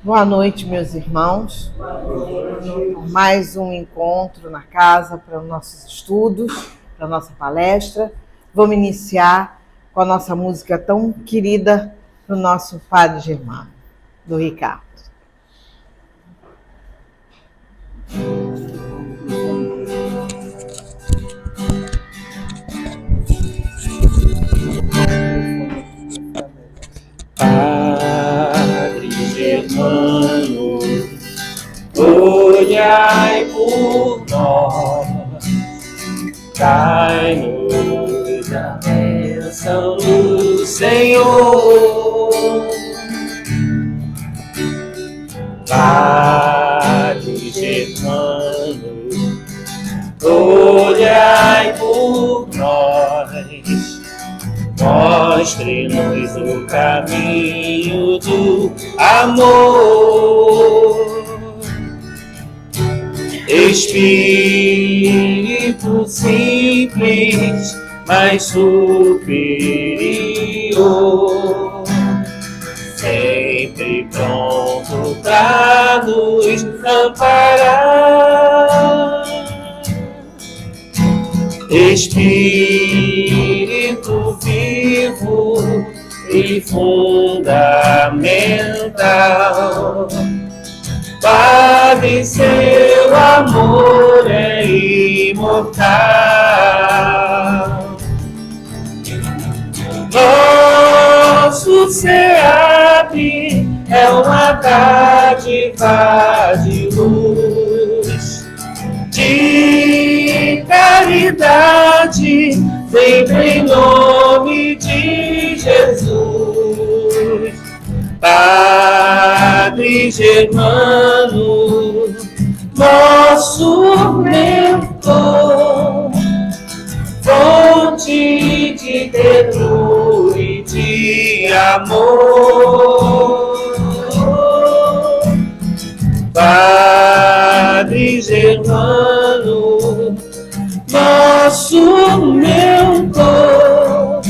Boa noite, meus irmãos. Mais um encontro na casa para os nossos estudos, para a nossa palestra. Vamos iniciar com a nossa música tão querida do nosso Padre Germano, do Ricardo. Padre Germano, olhai por nós, dai-nos a bênção do Senhor. Padre Germano, olhai por nós, mostre-nos o caminho do amor. Espírito simples, mas superior, sempre pronto para nos amparar. Espírito vivo e fundamental, Padre, seu amor é imortal. Nosso SEAP é uma dádiva de luz, de caridade, feito em nome de Jesus. Padre Germano, nosso mentor, fonte de ternura e de amor. Padre Germano, nosso mentor,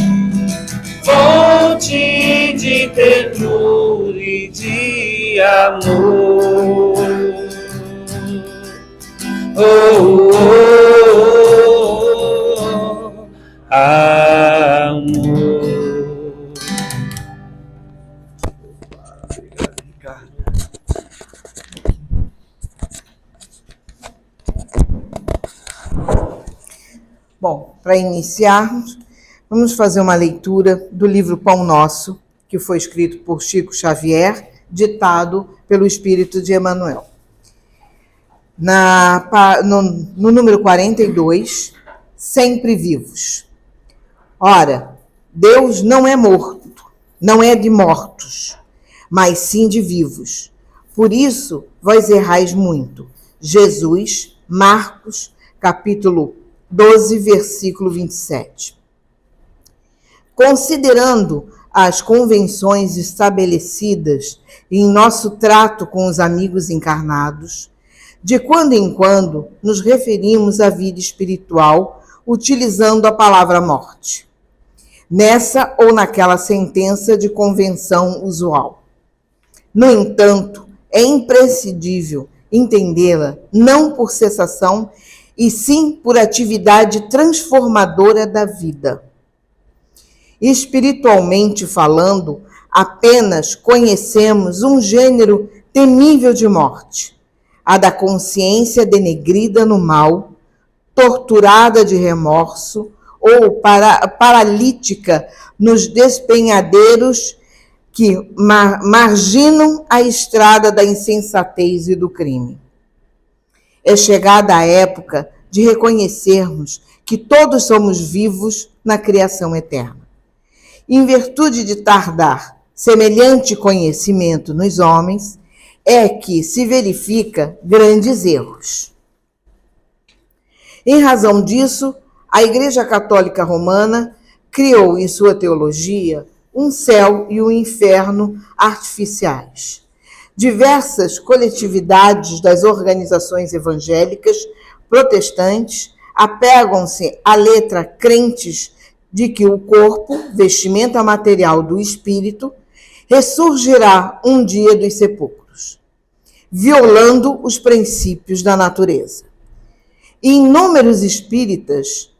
fonte de ternura e de amor. Oh, oh, oh, amor. Bom, para iniciarmos, vamos fazer uma leitura do livro Pão Nosso, que foi escrito por Chico Xavier, ditado pelo Espírito de Emmanuel. No número 42, sempre vivos. Ora, Deus não é morto, não é de mortos, mas sim de vivos. Por isso, vós errais muito. Jesus, Marcos, capítulo 12, versículo 27. Considerando as convenções estabelecidas em nosso trato com os amigos encarnados, de quando em quando nos referimos à vida espiritual utilizando a palavra morte, nessa ou naquela sentença de convenção usual. No entanto, é imprescindível entendê-la não por cessação, e sim por atividade transformadora da vida. Espiritualmente falando, apenas conhecemos um gênero temível de morte, a da consciência denegrida no mal, torturada de remorso ou paralítica nos despenhadeiros que marginam a estrada da insensatez e do crime. É chegada a época de reconhecermos que todos somos vivos na criação eterna. Em virtude de tardar semelhante conhecimento nos homens, é que se verifica grandes erros. Em razão disso, a Igreja Católica Romana criou em sua teologia um céu e um inferno artificiais. Diversas coletividades das organizações evangélicas protestantes apegam-se à letra crentes de que o corpo, vestimenta material do espírito, ressurgirá um dia dos sepulcros, violando os princípios da natureza. E inúmeros espíritas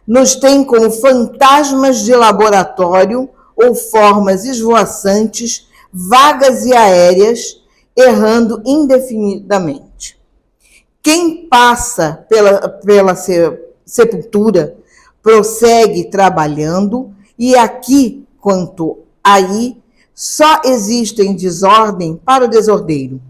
nos têm como fantasmas de laboratório ou formas esvoaçantes, vagas e aéreas, errando indefinidamente. Quem passa pela sepultura prossegue trabalhando, e aqui quanto aí só existem desordem para o desordeiro.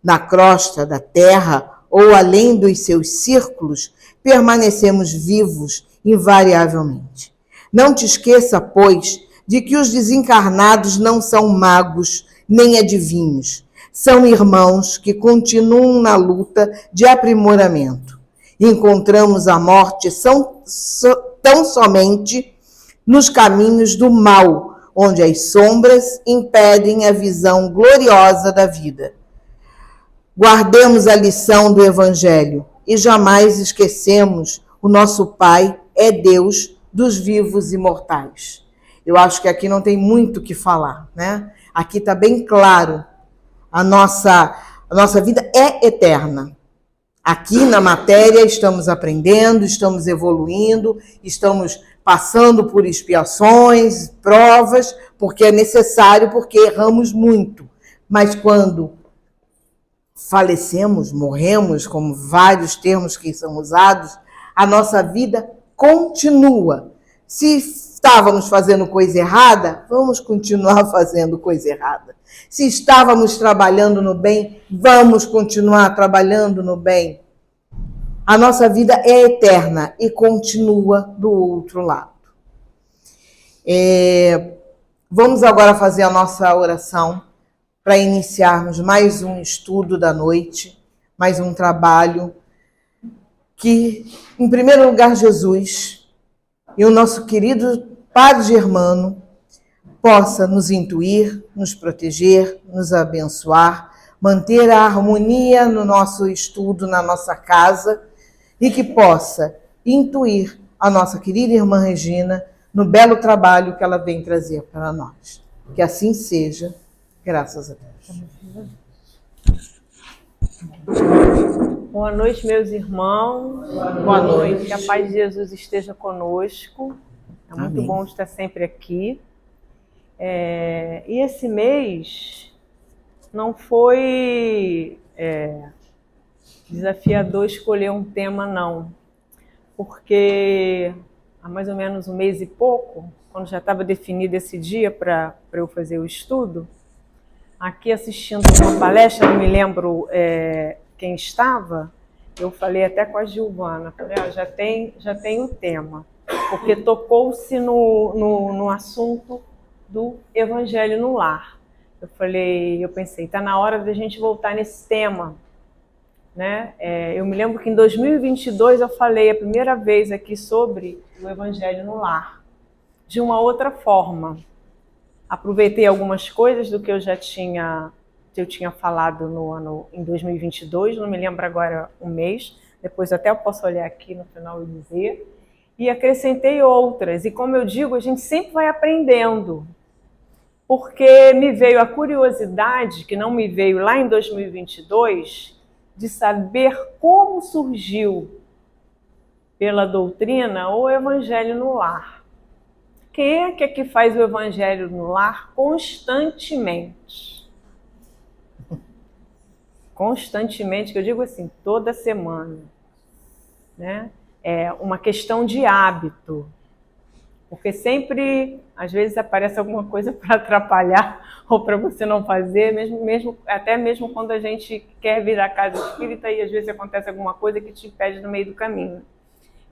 Na crosta da terra ou além dos seus círculos, permanecemos vivos invariavelmente. Não te esqueça, pois, de que os desencarnados não são magos nem adivinhos. São irmãos que continuam na luta de aprimoramento. Encontramos a morte tão somente nos caminhos do mal, onde as sombras impedem a visão gloriosa da vida. Guardemos a lição do Evangelho e jamais esquecemos: o nosso Pai é Deus dos vivos e mortais. Eu acho que aqui não tem muito o que falar, né? Aqui está bem claro, a nossa vida é eterna. Aqui na matéria estamos aprendendo, estamos evoluindo, estamos passando por expiações, provas, porque é necessário, porque erramos muito. Mas quando falecemos, morremos, como vários termos que são usados, a nossa vida continua. Se estávamos fazendo coisa errada, vamos continuar fazendo coisa errada. Se estávamos trabalhando no bem, vamos continuar trabalhando no bem. A nossa vida é eterna e continua do outro lado. Vamos agora fazer a nossa oração para iniciarmos mais um estudo da noite, mais um trabalho que, em primeiro lugar, Jesus e o nosso querido Padre Germano possa nos intuir, nos proteger, nos abençoar, manter a harmonia no nosso estudo, na nossa casa, e que possa intuir a nossa querida irmã Regina no belo trabalho que ela vem trazer para nós. Que assim seja, graças a Deus. Boa noite, meus irmãos. Boa noite. Que a paz de Jesus esteja conosco. É muito Amém. bom estar sempre aqui. E esse mês não foi desafiador escolher um tema, não. Porque há mais ou menos um mês e pouco, quando já estava definido esse dia para eu fazer o estudo, aqui assistindo uma palestra, não me lembro quem estava, eu falei até com a Giovana, falei, já tem o tema, porque tocou-se no assunto do Evangelho no Lar. Eu pensei, está na hora da gente voltar nesse tema, né? Eu me lembro que em 2022 eu falei a primeira vez aqui sobre o Evangelho no Lar, de uma outra forma. Aproveitei algumas coisas do que eu tinha falado em 2022, não me lembro agora o mês, depois até eu posso olhar aqui no final e dizer, e acrescentei outras. E como eu digo, a gente sempre vai aprendendo, porque me veio a curiosidade, que não me veio lá em 2022, de saber como surgiu pela doutrina o Evangelho no Lar. Quem é que faz o Evangelho no Lar constantemente? Constantemente, que eu digo assim, toda semana, né? É uma questão de hábito, porque sempre, às vezes, aparece alguma coisa para atrapalhar ou para você não fazer, até mesmo quando a gente quer vir à casa espírita e às vezes acontece alguma coisa que te impede no meio do caminho.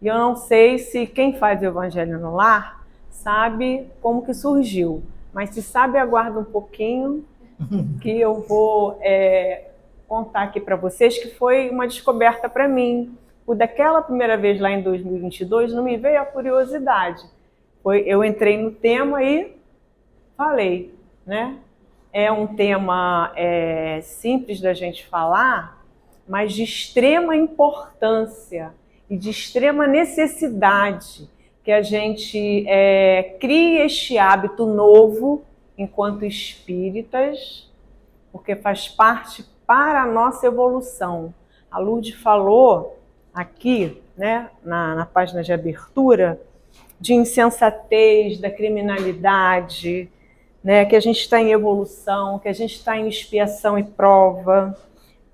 E eu não sei se quem faz o Evangelho no Lar sabe como que surgiu, mas se sabe, aguarda um pouquinho, que eu vou contar aqui para vocês que foi uma descoberta para mim. Daquela primeira vez lá em 2022, não me veio a curiosidade. Eu entrei no tema e falei, né? É um tema simples da gente falar, mas de extrema importância e de extrema necessidade que a gente crie este hábito novo enquanto espíritas, porque faz parte para a nossa evolução. A Lourdes falou aqui, né, na página de abertura, de insensatez, da criminalidade, né, que a gente está em evolução, que a gente está em expiação e prova,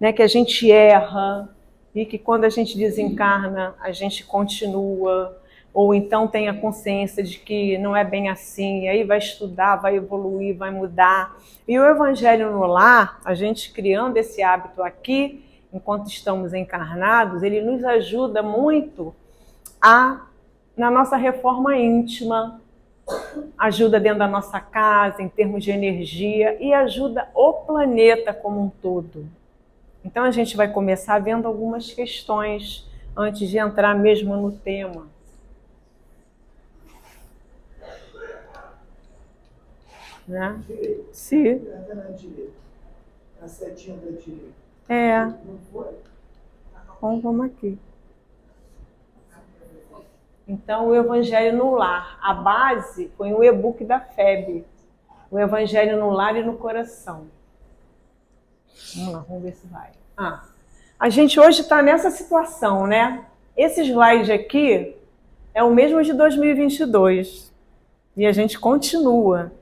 né, que a gente erra e que quando a gente desencarna, a gente continua, ou então tem a consciência de que não é bem assim, e aí vai estudar, vai evoluir, vai mudar. E o Evangelho no Lar, a gente criando esse hábito aqui, enquanto estamos encarnados, ele nos ajuda muito na nossa reforma íntima, ajuda dentro da nossa casa, em termos de energia, e ajuda o planeta como um todo. Então a gente vai começar vendo algumas questões antes de entrar mesmo no tema. Né? Sim. A setinha da direita. É. Não foi? Então vamos aqui. Então, o Evangelho no Lar. A base foi um e-book da FEB. O Evangelho no Lar e no Coração. Vamos lá, vamos ver se vai. A gente hoje está nessa situação, né? Esse slide aqui é o mesmo de 2022. E a gente continua.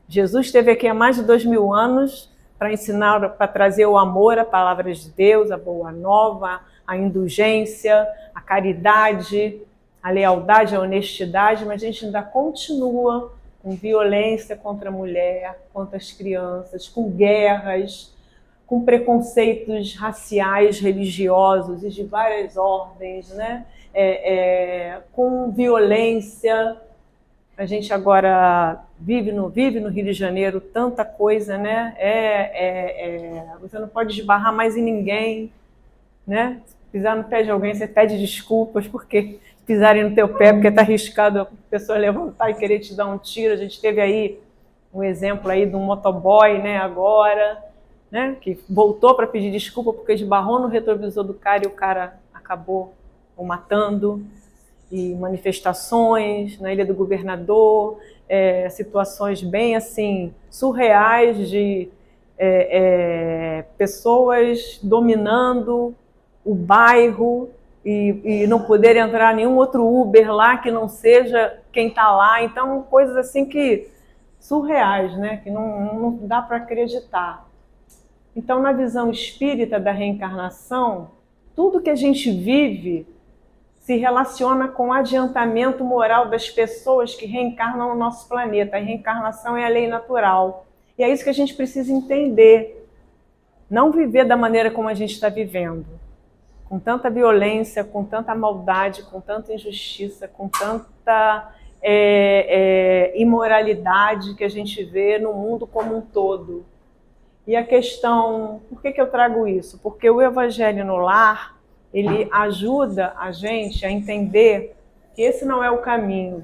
Jesus esteve aqui há mais de 2000 anos para ensinar, para trazer o amor, a palavra de Deus, a boa nova, a indulgência, a caridade, a lealdade, a honestidade, mas a gente ainda continua com violência contra a mulher, contra as crianças, com guerras, com preconceitos raciais, religiosos e de várias ordens, né? Com violência. A gente agora vive no Rio de Janeiro tanta coisa, né? Você não pode esbarrar mais em ninguém, né? Se pisar no pé de alguém, você pede desculpas porque pisarem no teu pé, porque está arriscado a pessoa levantar e querer te dar um tiro. A gente teve aí um exemplo aí de um motoboy, né? Agora, né? Que voltou para pedir desculpa porque esbarrou no retrovisor do cara e o cara acabou o matando. E manifestações na Ilha do Governador, situações bem assim surreais de pessoas dominando o bairro e não poder entrar nenhum outro Uber lá que não seja quem está lá. Então, coisas assim que surreais, né? Que não dá para acreditar. Então, na visão espírita da reencarnação, tudo que a gente vive se relaciona com o adiantamento moral das pessoas que reencarnam no nosso planeta. A reencarnação é a lei natural. E é isso que a gente precisa entender. Não viver da maneira como a gente está vivendo. Com tanta violência, com tanta maldade, com tanta injustiça, com tanta imoralidade que a gente vê no mundo como um todo. E a questão, por que eu trago isso? Porque o Evangelho no Lar, ele ajuda a gente a entender que esse não é o caminho.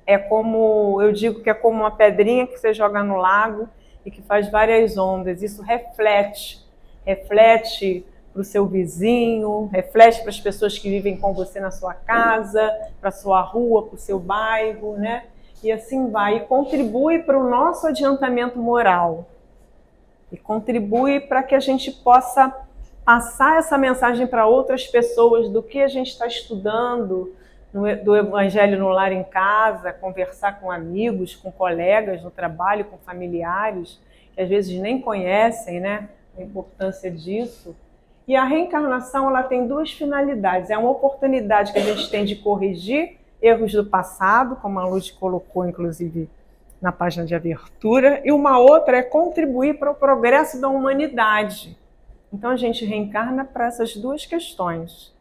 É como, eu digo que é como uma pedrinha que você joga no lago e que faz várias ondas. Isso reflete para o seu vizinho, reflete para as pessoas que vivem com você na sua casa, para a sua rua, para o seu bairro, né? E assim vai, e contribui para o nosso adiantamento moral. E contribui para que a gente possa passar essa mensagem para outras pessoas do que a gente está estudando do Evangelho no Lar em casa, conversar com amigos, com colegas no trabalho, com familiares, que às vezes nem conhecem, né, a importância disso. E a reencarnação, ela tem duas finalidades. É uma oportunidade que a gente tem de corrigir erros do passado, como a Luz colocou, inclusive, na página de abertura, e uma outra é contribuir para o progresso da humanidade. Então a gente reencarna para essas duas questões.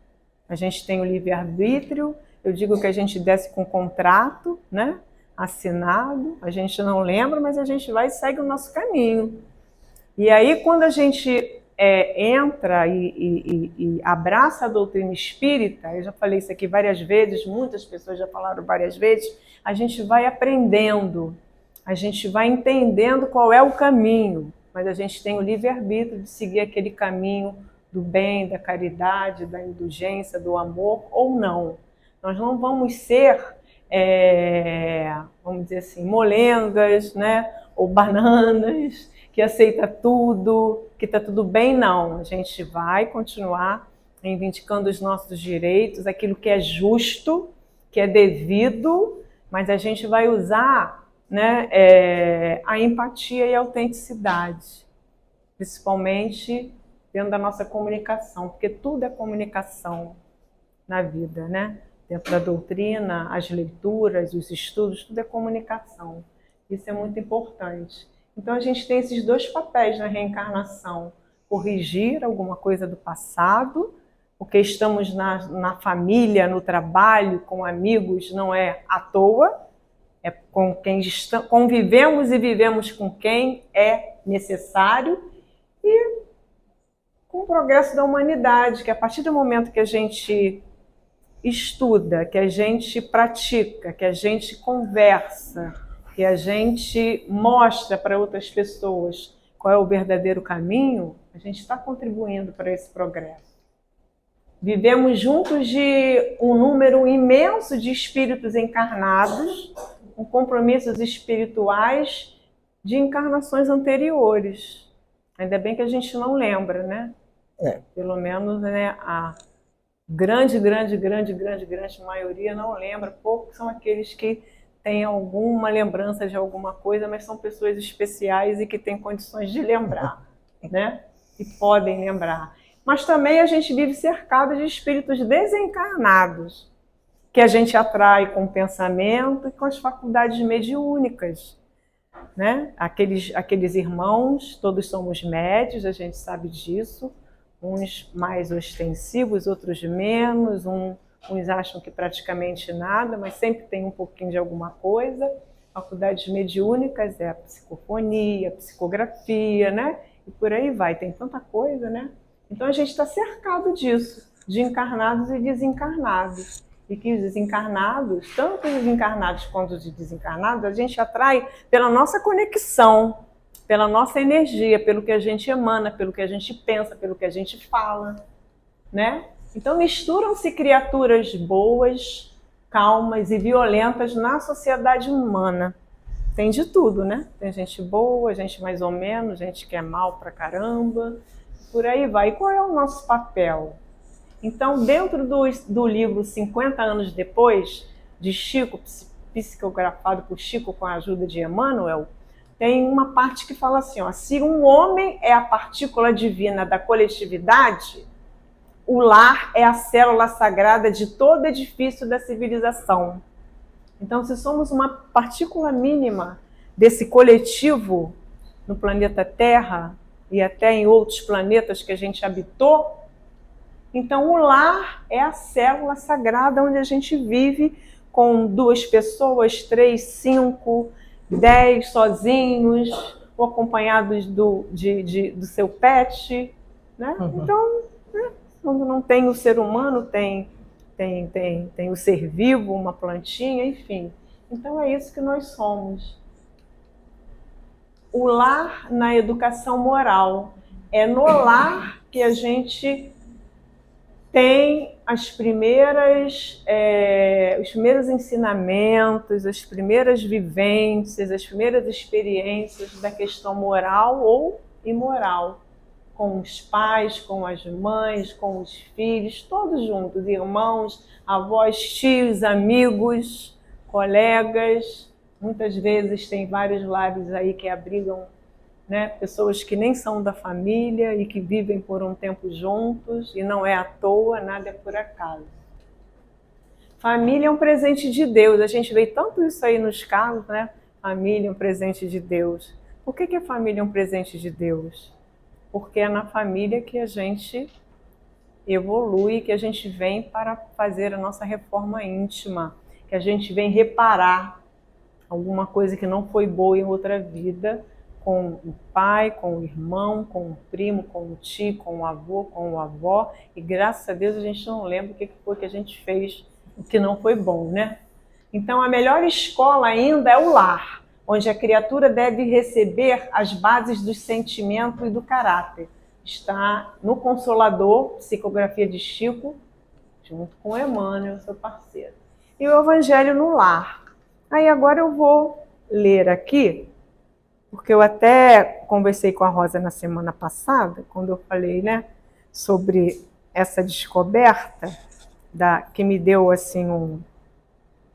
A gente tem o livre-arbítrio, eu digo que a gente desce com contrato, né, assinado, a gente não lembra, mas a gente vai e segue o nosso caminho. E aí quando a gente entra e abraça a doutrina espírita, eu já falei isso aqui várias vezes, muitas pessoas já falaram várias vezes, a gente vai aprendendo, a gente vai entendendo qual é o caminho, mas a gente tem o livre-arbítrio de seguir aquele caminho do bem, da caridade, da indulgência, do amor ou não. Nós não vamos ser vamos dizer assim, molengas, né? Ou bananas, que aceita tudo, que está tudo bem, não. A gente vai continuar reivindicando os nossos direitos, aquilo que é justo, que é devido, mas a gente vai usar, né, a empatia e a autenticidade, principalmente dentro da nossa comunicação, porque tudo é comunicação na vida, né? Dentro da doutrina, as leituras, os estudos, tudo é comunicação. Isso é muito importante. Então a gente tem esses dois papéis na reencarnação: corrigir alguma coisa do passado, porque estamos na família, no trabalho, com amigos, não é à toa, é com quem convivemos e vivemos com quem é necessário, e com o progresso da humanidade, que a partir do momento que a gente estuda, que a gente pratica, que a gente conversa, que a gente mostra para outras pessoas qual é o verdadeiro caminho, a gente está contribuindo para esse progresso. Vivemos juntos de um número imenso de espíritos encarnados, com compromissos espirituais de encarnações anteriores. Ainda bem que a gente não lembra, né? Pelo menos, né, a grande maioria não lembra. Poucos são aqueles que têm alguma lembrança de alguma coisa, mas são pessoas especiais e que têm condições de lembrar, né? E podem lembrar. Mas também a gente vive cercado de espíritos desencarnados, que a gente atrai com o pensamento e com as faculdades mediúnicas, né? Aqueles irmãos, todos somos médios, a gente sabe disso, uns mais ostensivos, outros menos, uns acham que praticamente nada, mas sempre tem um pouquinho de alguma coisa. Faculdades mediúnicas é a psicofonia, a psicografia, né? E por aí vai, tem tanta coisa, né? Então a gente está cercado disso, de encarnados e desencarnados. E que os desencarnados, tanto os encarnados quanto os desencarnados, a gente atrai pela nossa conexão, pela nossa energia, pelo que a gente emana, pelo que a gente pensa, pelo que a gente fala, né? Então misturam-se criaturas boas, calmas e violentas na sociedade humana. Tem de tudo, né? Tem gente boa, gente mais ou menos, gente que é mal pra caramba, por aí vai. E qual é o nosso papel? Então, dentro do livro 50 anos depois, de Chico, psicografado por Chico com a ajuda de Emmanuel, tem uma parte que fala assim, ó: se um homem é a partícula divina da coletividade, o lar é a célula sagrada de todo edifício da civilização. Então, se somos uma partícula mínima desse coletivo no planeta Terra e até em outros planetas que a gente habitou, então o lar é a célula sagrada onde a gente vive com 2 pessoas, 3, 5, 10 sozinhos, ou acompanhados do seu pet, né? Uhum. Então, né, quando não tem o ser humano, tem o ser vivo, uma plantinha, enfim. Então é isso que nós somos. O lar na educação moral. É no lar que a gente tem os primeiros ensinamentos, as primeiras vivências, as primeiras experiências da questão moral ou imoral, com os pais, com as mães, com os filhos, todos juntos, irmãos, avós, tios, amigos, colegas. Muitas vezes tem vários lares aí que abrigam, né, pessoas que nem são da família e que vivem por um tempo juntos, e não é à toa, nada é por acaso. Família é um presente de Deus, a gente vê tanto isso aí nos casos, né? Família é um presente de Deus. Por que a família é um presente de Deus? Porque é na família que a gente evolui, que a gente vem para fazer a nossa reforma íntima, que a gente vem reparar alguma coisa que não foi boa em outra vida, com o pai, com o irmão, com o primo, com o tio, com o avô, com a avó, e graças a Deus a gente não lembra o que foi que a gente fez que não foi bom, né? Então a melhor escola ainda é o lar, onde a criatura deve receber as bases do sentimento e do caráter. Está no Consolador, psicografia de Chico, junto com Emmanuel, seu parceiro. e o Evangelho no Lar. Aí agora eu vou ler aqui, porque eu até conversei com a Rosa na semana passada, quando eu falei, né, sobre essa descoberta que me deu assim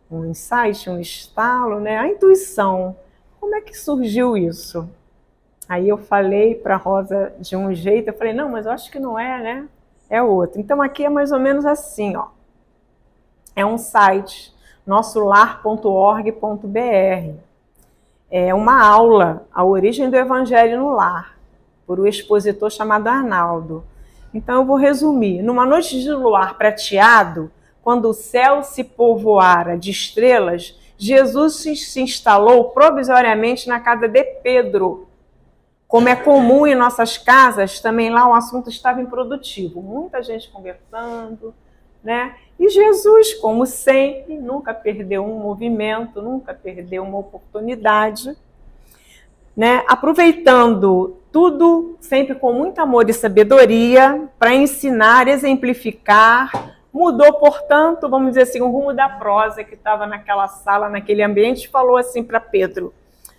um insight, um estalo, né, a intuição. Como é que surgiu isso? Aí eu falei para a Rosa de um jeito, eu falei, não, mas eu acho que não é, né? É outro. Então aqui é mais ou menos assim, ó. É um site, nossolar.org.br. É uma aula, a origem do Evangelho no Lar, por um expositor chamado Arnaldo. Então eu vou resumir. Numa noite de luar prateado, quando o céu se povoara de estrelas, Jesus se instalou provisoriamente na casa de Pedro. Como é comum em nossas casas, também lá o assunto estava improdutivo. Muita gente conversando, né? E Jesus, como sempre, nunca perdeu um movimento, nunca perdeu uma oportunidade, né? Aproveitando tudo sempre com muito amor e sabedoria para ensinar, exemplificar. Mudou, portanto, vamos dizer assim, o rumo da prosa que estava naquela sala, naquele ambiente, falou assim para Pedro: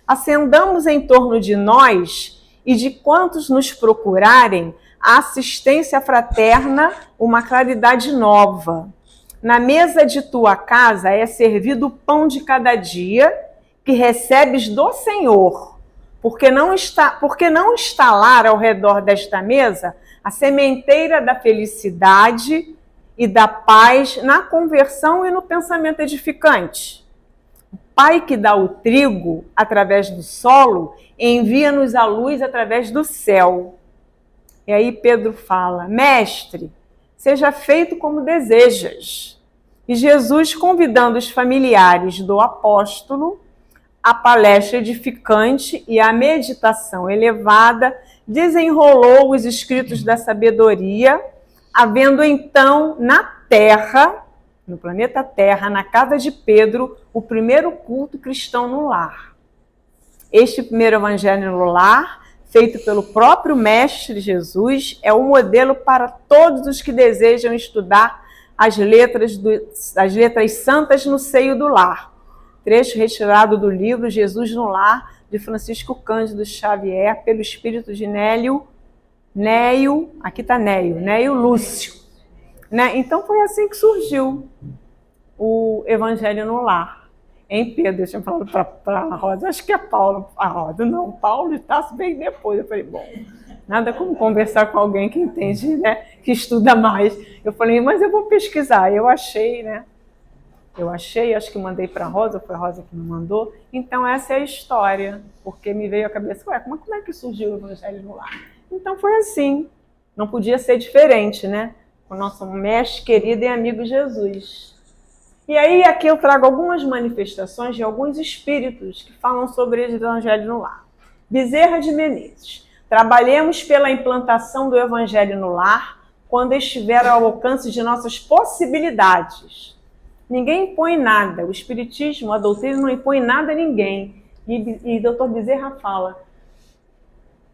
acendamos em torno de nós e de quantos nos procurarem a assistência fraterna, uma claridade nova. Na mesa de tua casa é servido o pão de cada dia que recebes do Senhor, porque não instalar ao redor desta mesa a sementeira da felicidade e da paz na conversão e no pensamento edificante. O Pai que dá o trigo através do solo envia-nos a luz através do céu. E aí Pedro fala: mestre, seja feito como desejas. E Jesus, convidando os familiares do apóstolo, a palestra edificante e a meditação elevada, desenrolou os escritos da sabedoria, havendo então na terra, no planeta Terra, na casa de Pedro, o primeiro culto cristão no lar. Este primeiro evangelho no lar, feito pelo próprio Mestre Jesus, é o modelo para todos os que desejam estudar as letras santas no seio do lar. Trecho retirado do livro Jesus no Lar, de Francisco Cândido Xavier, pelo espírito de Néio Lúcio. Né? Então foi assim que surgiu o Evangelho no Lar. Em Pedro, eu tinha falado para a Rosa, acho que é Paulo. A Rosa, não, Paulo está bem depois. Eu falei, bom, nada como conversar com alguém que entende, né, que estuda mais. Eu falei, mas eu vou pesquisar. Eu achei, né? Acho que mandei para a Rosa, foi a Rosa que me mandou. Então essa é a história, porque me veio à cabeça, como é que surgiu o Evangelho no Lar? Então foi assim, não podia ser diferente, né? Com o nosso mestre querido e amigo Jesus. E aí aqui eu trago algumas manifestações de alguns espíritos que falam sobre o Evangelho no Lar. Bezerra de Menezes. Trabalhemos pela implantação do Evangelho no lar quando estiver ao alcance de nossas possibilidades. Ninguém impõe nada. O Espiritismo, a doutrina, não impõe nada a ninguém. E Dr. Bezerra fala,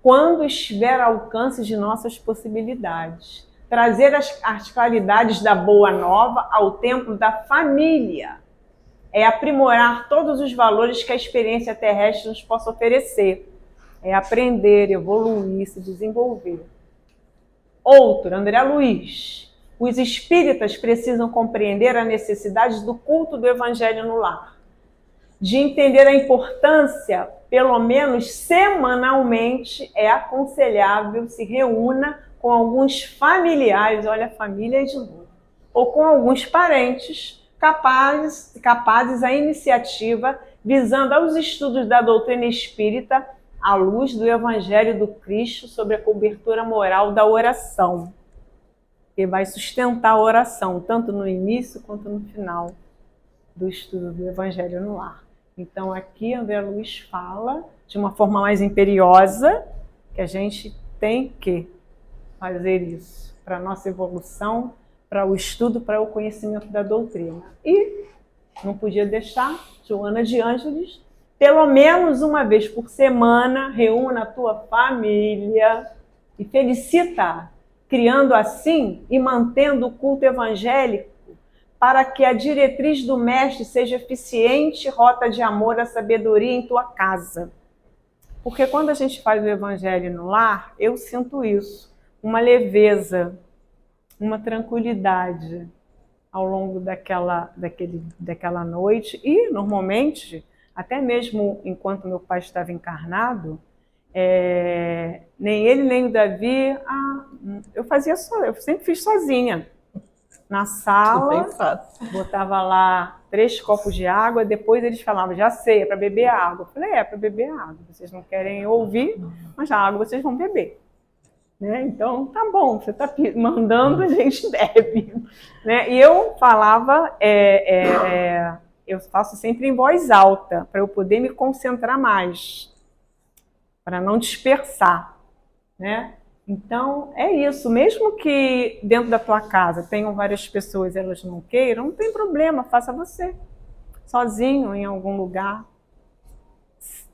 quando estiver ao alcance de nossas possibilidades. Trazer as claridades da boa nova ao templo da família. É aprimorar todos os valores que a experiência terrestre nos possa oferecer. É aprender, evoluir, se desenvolver. Outro, André Luiz. Os espíritas precisam compreender a necessidade do culto do Evangelho no lar. De entender a importância, pelo menos semanalmente, é aconselhável se reúna com alguns familiares, olha, família de novo, ou com alguns parentes capazes à iniciativa, visando aos estudos da doutrina espírita à luz do Evangelho do Cristo sobre a cobertura moral da oração, que vai sustentar a oração, tanto no início quanto no final do estudo do Evangelho no lar. Então aqui André Luiz fala de uma forma mais imperiosa que a gente tem que fazer isso para a nossa evolução, para o estudo, para o conhecimento da doutrina. E não podia deixar, Joana de Ângeles, pelo menos uma vez por semana, reúna a tua família e felicita, criando assim e mantendo o culto evangélico para que a diretriz do mestre seja eficiente, rota de amor à sabedoria em tua casa. Porque quando a gente faz o evangelho no lar, eu sinto isso, uma leveza, uma tranquilidade ao longo daquela noite. E, normalmente, até mesmo enquanto meu pai estava encarnado, nem ele nem o Davi, eu sempre fiz sozinha. Na sala, botava lá 3 copos de água, depois eles falavam, já sei, é para beber água. Eu falei, é para beber água, vocês não querem ouvir, mas a água vocês vão beber. Né? Então, tá bom, você está mandando, a gente bebe. Né? E eu falava, eu faço sempre em voz alta, para eu poder me concentrar mais, para não dispersar. Né? Então, é isso. Mesmo que dentro da tua casa tenham várias pessoas e elas não queiram, não tem problema, faça você. Sozinho, em algum lugar.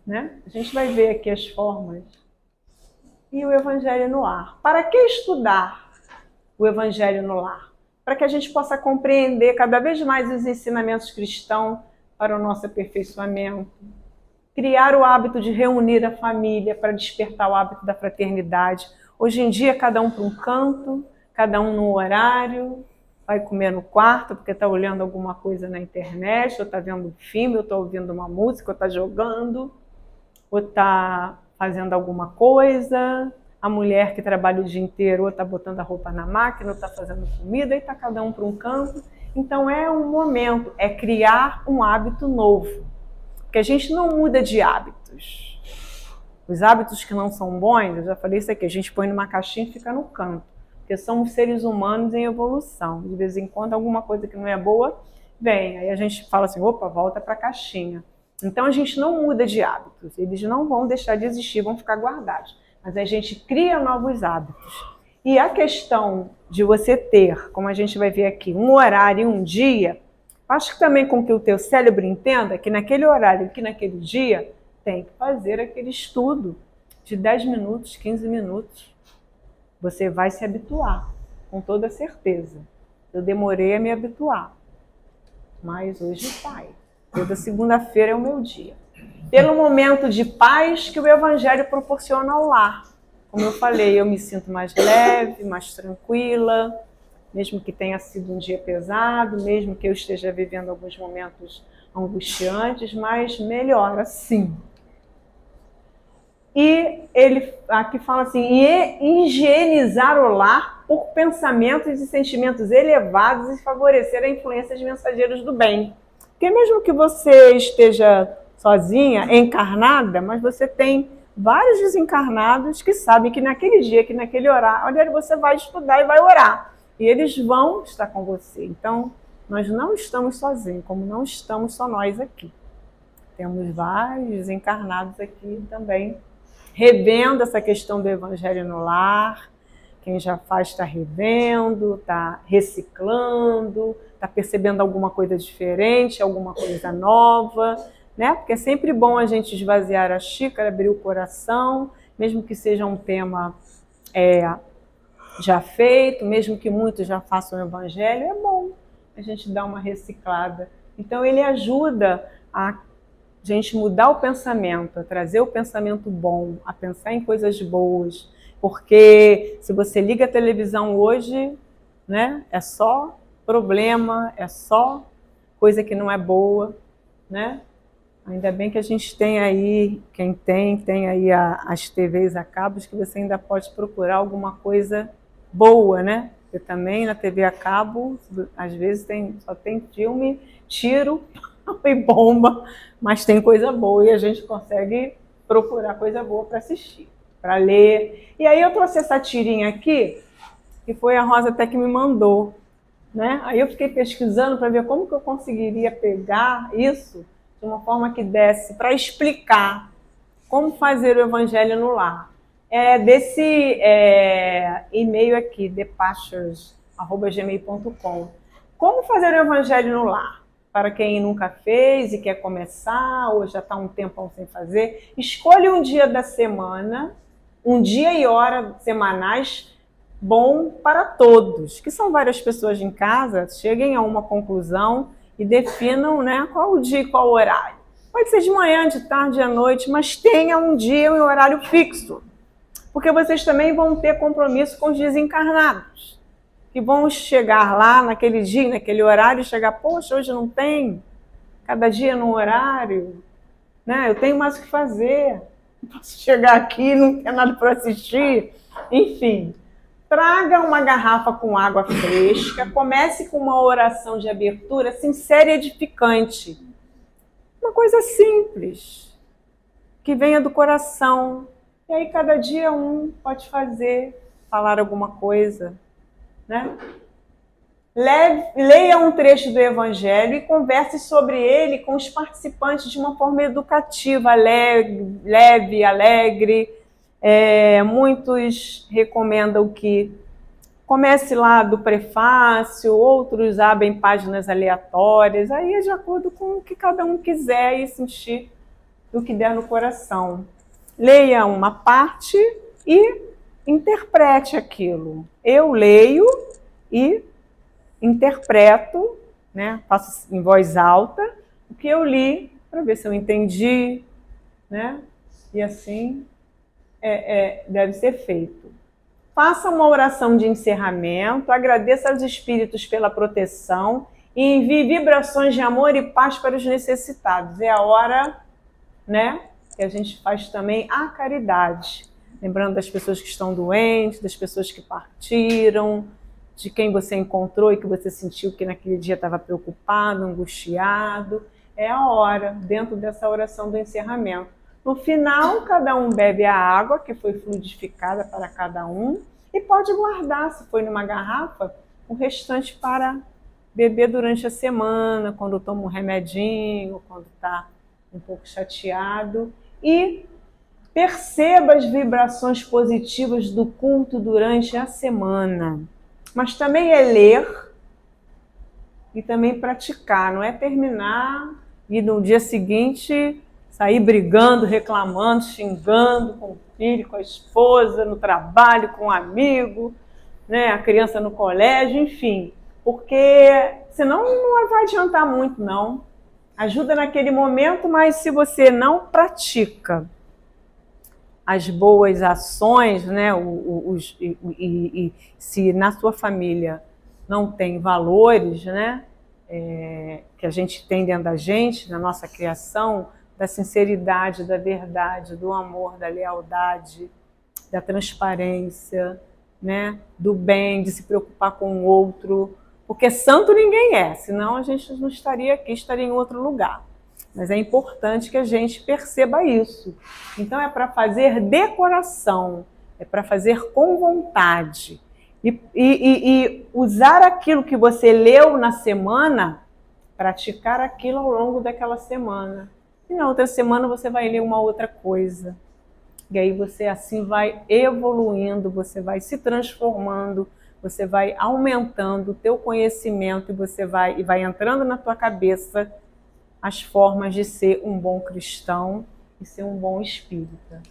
Né? A gente vai ver aqui as formas. E o Evangelho no lar. Para que estudar o Evangelho no lar? Para que a gente possa compreender cada vez mais os ensinamentos cristãos para o nosso aperfeiçoamento. Criar o hábito de reunir a família para despertar o hábito da fraternidade. Hoje em dia, cada um para um canto, cada um no horário, vai comer no quarto porque está olhando alguma coisa na internet, ou está vendo um filme, ou está ouvindo uma música, ou está jogando, ou está fazendo alguma coisa. A mulher que trabalha o dia inteiro, ou está botando a roupa na máquina, ou está fazendo comida, e está cada um para um canto. Então é um momento, é criar um hábito novo. Porque a gente não muda de hábitos. Os hábitos que não são bons, eu já falei isso aqui, a gente põe numa caixinha e fica no canto. Porque somos seres humanos em evolução. De vez em quando, alguma coisa que não é boa, vem. Aí a gente fala assim, opa, volta para a caixinha. Então a gente não muda de hábitos. Eles não vão deixar de existir, vão ficar guardados. Mas a gente cria novos hábitos. E a questão de você ter, como a gente vai ver aqui, um horário e um dia, acho que também com que o teu cérebro entenda que naquele horário, que naquele dia, tem que fazer aquele estudo de 10 minutos, 15 minutos. Você vai se habituar, com toda certeza. Eu demorei a me habituar, mas hoje sai. Toda segunda-feira é o meu dia. Pelo momento de paz que o Evangelho proporciona ao lar. Como eu falei, eu me sinto mais leve, mais tranquila, mesmo que tenha sido um dia pesado, mesmo que eu esteja vivendo alguns momentos angustiantes, mas melhor assim. E ele aqui fala assim, e higienizar o lar por pensamentos e sentimentos elevados e favorecer a influência de mensageiros do bem. Porque mesmo que você esteja sozinha, encarnada, mas você tem vários desencarnados que sabem que naquele dia, que naquele horário, você vai estudar e vai orar. E eles vão estar com você. Então, nós não estamos sozinhos, como não estamos só nós aqui. Temos vários desencarnados aqui também, revendo essa questão do Evangelho no lar. Quem já faz está revendo, está reciclando, está percebendo alguma coisa diferente, alguma coisa nova, né? Porque é sempre bom a gente esvaziar a xícara, abrir o coração, mesmo que seja um tema já feito, mesmo que muitos já façam o Evangelho, é bom a gente dar uma reciclada. Então ele ajuda a gente mudar o pensamento, a trazer o pensamento bom, a pensar em coisas boas, porque se você liga a televisão hoje, né, é só problema, é só coisa que não é boa, né? Ainda bem que a gente tem aí, quem tem aí as TVs a cabos, que você ainda pode procurar alguma coisa boa, né? Porque também na TV a cabo, às vezes só tem filme, tiro e bomba, mas tem coisa boa e a gente consegue procurar coisa boa para assistir, para ler. E aí eu trouxe essa tirinha aqui, que foi a Rosa até que me mandou, né? Aí eu fiquei pesquisando para ver como que eu conseguiria pegar isso de uma forma que desse para explicar como fazer o Evangelho no lar. Desse e-mail aqui, thepastures@gmail.com. Como fazer o Evangelho no lar? Para quem nunca fez e quer começar, ou já está um tempão sem fazer, escolha um dia da semana, um dia e hora semanais, bom para todos, que são várias pessoas em casa, cheguem a uma conclusão e definam, né, qual o dia e qual o horário. Pode ser de manhã, de tarde, à noite, mas tenha um dia e um horário fixo, porque vocês também vão ter compromisso com os desencarnados, que vão chegar lá naquele dia, naquele horário, e chegar, poxa, hoje não tem, cada dia num horário, né? Eu tenho mais o que fazer, não posso chegar aqui, não tem nada para assistir, enfim. Traga uma garrafa com água fresca, comece com uma oração de abertura sincera e edificante. Uma coisa simples, que venha do coração. E aí cada dia um pode falar alguma coisa, né? Leia um trecho do Evangelho e converse sobre ele com os participantes de uma forma educativa, leve, alegre. Muitos recomendam que comece lá do prefácio, outros abrem páginas aleatórias, aí é de acordo com o que cada um quiser e sentir do que der no coração. Leia uma parte e interprete aquilo. Eu leio e interpreto, né? Faço em voz alta o que eu li para ver se eu entendi, né? E assim deve ser feito. Faça uma oração de encerramento, agradeça aos espíritos pela proteção e envie vibrações de amor e paz para os necessitados. É a hora, né, que a gente faz também a caridade. Lembrando das pessoas que estão doentes, das pessoas que partiram, de quem você encontrou e que você sentiu que naquele dia estava preocupado, angustiado. É a hora, dentro dessa oração do encerramento. No final, cada um bebe a água que foi fluidificada para cada um e pode guardar, se foi numa garrafa, o restante para beber durante a semana, quando toma um remedinho, quando está um pouco chateado. E perceba as vibrações positivas do culto durante a semana. Mas também é ler e também praticar, não é terminar e no dia seguinte sair brigando, reclamando, xingando com o filho, com a esposa, no trabalho, com um amigo, né, a criança no colégio, enfim. Porque senão não vai adiantar muito, não. Ajuda naquele momento, mas se você não pratica as boas ações, né, se na sua família não tem valores, né, que a gente tem dentro da gente, na nossa criação, da sinceridade, da verdade, do amor, da lealdade, da transparência, né, do bem, de se preocupar com o outro, porque santo ninguém é, senão a gente não estaria aqui, estaria em outro lugar. Mas é importante que a gente perceba isso. Então é para fazer de coração, é para fazer com vontade. E usar aquilo que você leu na semana, praticar aquilo ao longo daquela semana. E na outra semana você vai ler uma outra coisa. E aí você assim vai evoluindo, você vai se transformando, você vai aumentando o teu conhecimento e você vai entrando na tua cabeça as formas de ser um bom cristão e ser um bom espírita.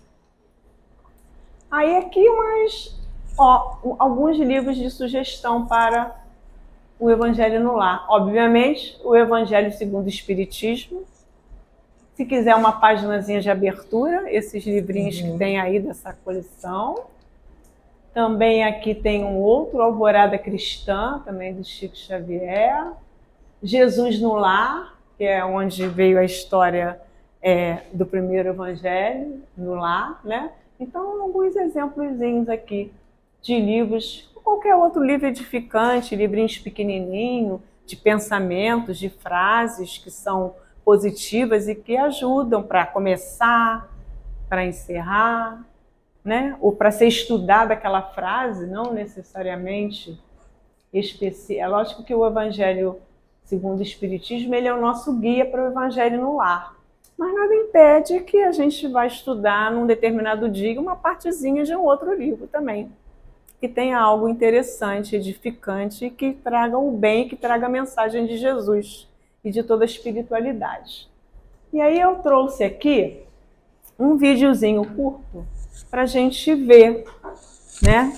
Aí aqui alguns livros de sugestão para o Evangelho no Lar. Obviamente, o Evangelho segundo o Espiritismo. Se quiser uma paginazinha de abertura, esses livrinhos que tem aí dessa coleção. Também aqui tem um outro, Alvorada Cristã, também do Chico Xavier. Jesus no Lar, que é onde veio a história do primeiro Evangelho no Lar, né? Então, alguns exemplozinhos aqui de livros, qualquer outro livro edificante, livrinhos pequenininho, de pensamentos, de frases que são positivas e que ajudam para começar, para encerrar, né? Ou para ser estudada aquela frase, não necessariamente específica. É lógico que o Evangelho segundo o Espiritismo, ele é o nosso guia para o Evangelho no Lar. Mas nada impede que a gente vá estudar num determinado dia uma partezinha de um outro livro também, que tenha algo interessante, edificante, e que traga o bem, que traga a mensagem de Jesus e de toda a espiritualidade. E aí eu trouxe aqui um videozinho curto para a gente ver, né?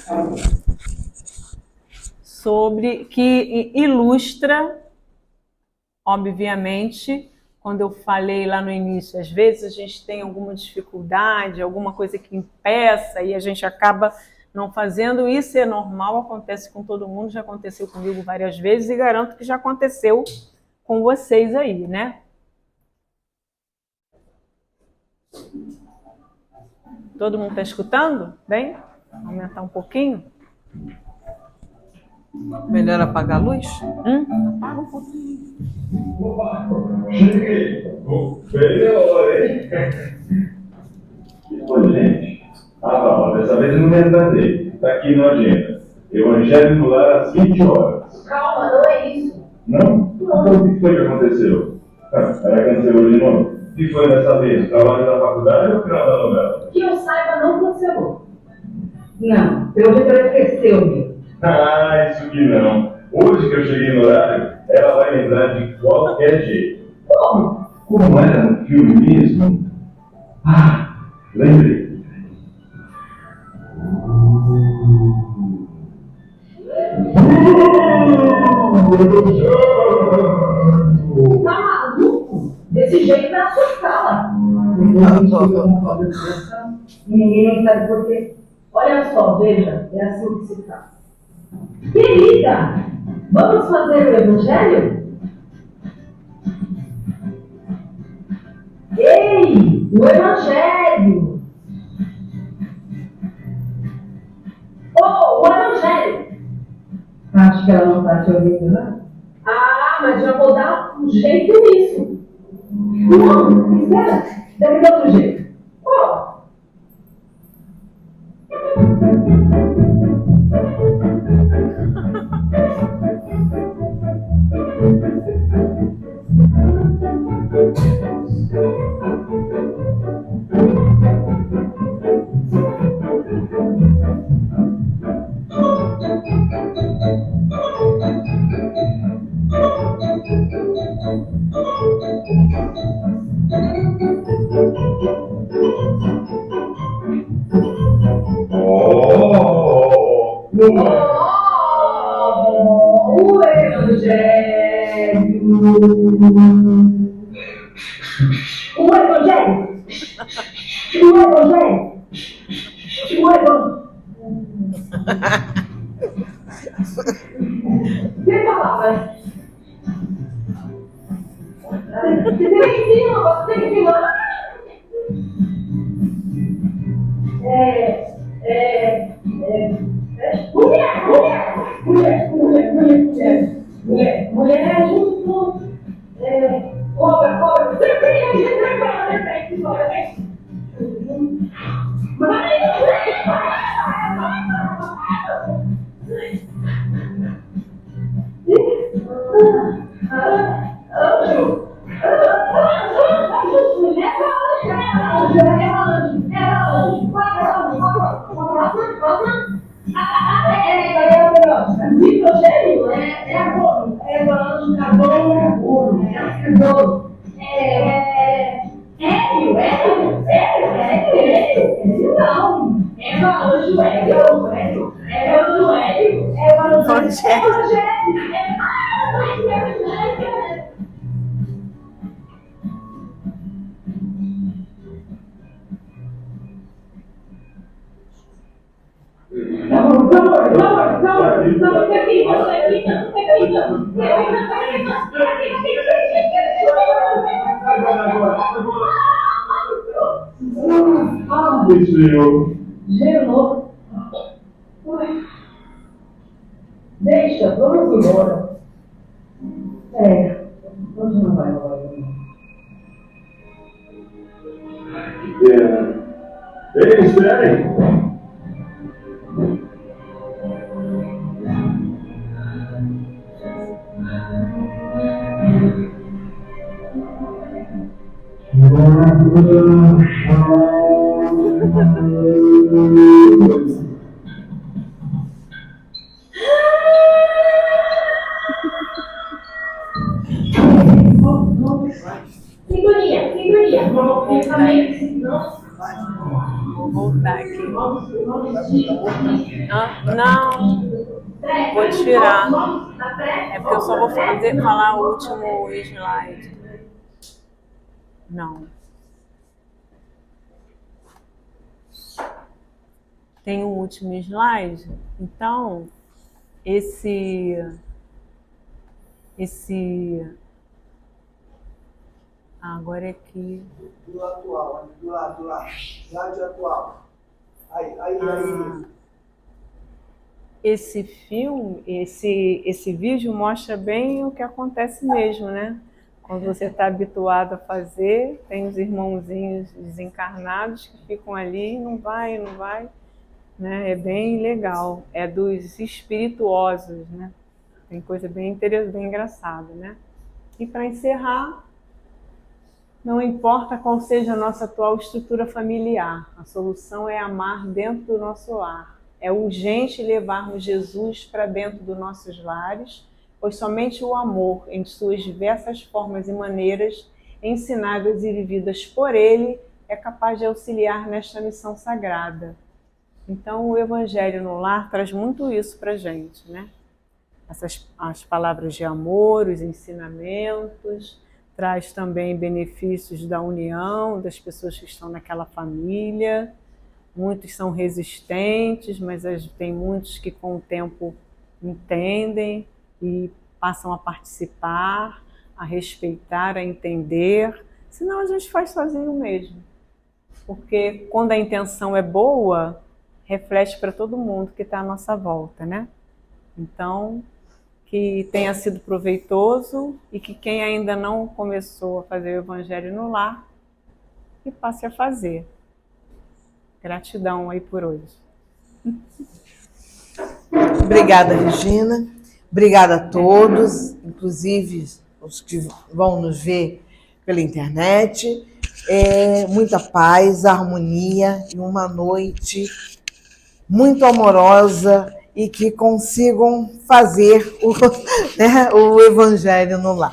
sobre que ilustra, obviamente, quando eu falei lá no início, às vezes a gente tem alguma dificuldade, alguma coisa que impeça e a gente acaba não fazendo. Isso é normal, acontece com todo mundo, já aconteceu comigo várias vezes e garanto que já aconteceu com vocês aí, né? Todo mundo está escutando? Bem? Aumentar um pouquinho? Melhor apagar a luz? Apaga um pouquinho. Cheguei! Veio a hora, hein? Que foi, gente? Tá, dessa vez eu não me atrasei. Tá aqui na agenda. Evangelho no lar às 20 horas. Calma, não é isso. Não? Então o que foi que aconteceu? Ela cancelou de novo? O que foi dessa vez? Trabalho da faculdade ou o final da novela? Que eu saiba, não cancelou. Não, pelo jeito ela esqueceu mesmo. Ah, isso que não. Hoje que eu cheguei no horário, ela vai lembrar de qualquer jeito. Como? Como era no filme mesmo? Ah, lembrei. Tá maluco? Desse jeito vai assustá-la. Ninguém sabe por quê. Olha só, veja, é assim que se faz. Querida, vamos fazer o evangelho? Ei, o evangelho! Oh, o evangelho! Acho que ela não está te ouvindo, não? Ah, mas já vou dar um jeito nisso. Não, espera, deve dar outro jeito. Oh. O evangelho! O evangelho! O evangelho! O evangelho! Sem palavras. Você tem que ensinar, você tem que ensinar. Mulher é junto. Cobra. Nitrogênio é abono, é anjo, carbono, é abono, é carbono, hélio, não, é anjo, hélio, Gelou. Deixa, vamos embora. Hoje não vai embora. Que pena. Ei, esperem! Figurinha. Vou voltar aqui. Não. Vou tirar. É porque eu só vou falar o último slide. Não. Tem o último slide. Então, agora é aqui. Do atual, do lado. Slide atual. Aí. Esse filme, esse vídeo mostra bem o que acontece mesmo, né? Quando você está habituado a fazer, tem os irmãozinhos desencarnados que ficam ali, não vai, né? É bem legal. É dos espirituosos, né? Tem coisa bem interessante, bem engraçada, né? E para encerrar, não importa qual seja a nossa atual estrutura familiar, a solução é amar dentro do nosso lar. É urgente levarmos Jesus para dentro dos nossos lares, pois somente o amor, em suas diversas formas e maneiras, ensinadas e vividas por Ele, é capaz de auxiliar nesta missão sagrada. Então, o Evangelho no Lar traz muito isso para a gente, né? As palavras de amor, os ensinamentos, traz também benefícios da união das pessoas que estão naquela família. Muitos são resistentes, mas tem muitos que com o tempo entendem e passam a participar, a respeitar, a entender. Senão a gente faz sozinho mesmo. Porque quando a intenção é boa, reflete para todo mundo que está à nossa volta, né? Então, que tenha sido proveitoso e que quem ainda não começou a fazer o Evangelho no Lar, que passe a fazer. Gratidão aí por hoje. Obrigada, Regina. Obrigada a todos, inclusive os que vão nos ver pela internet. Muita paz, harmonia e uma noite muito amorosa e que consigam fazer o Evangelho no Lar.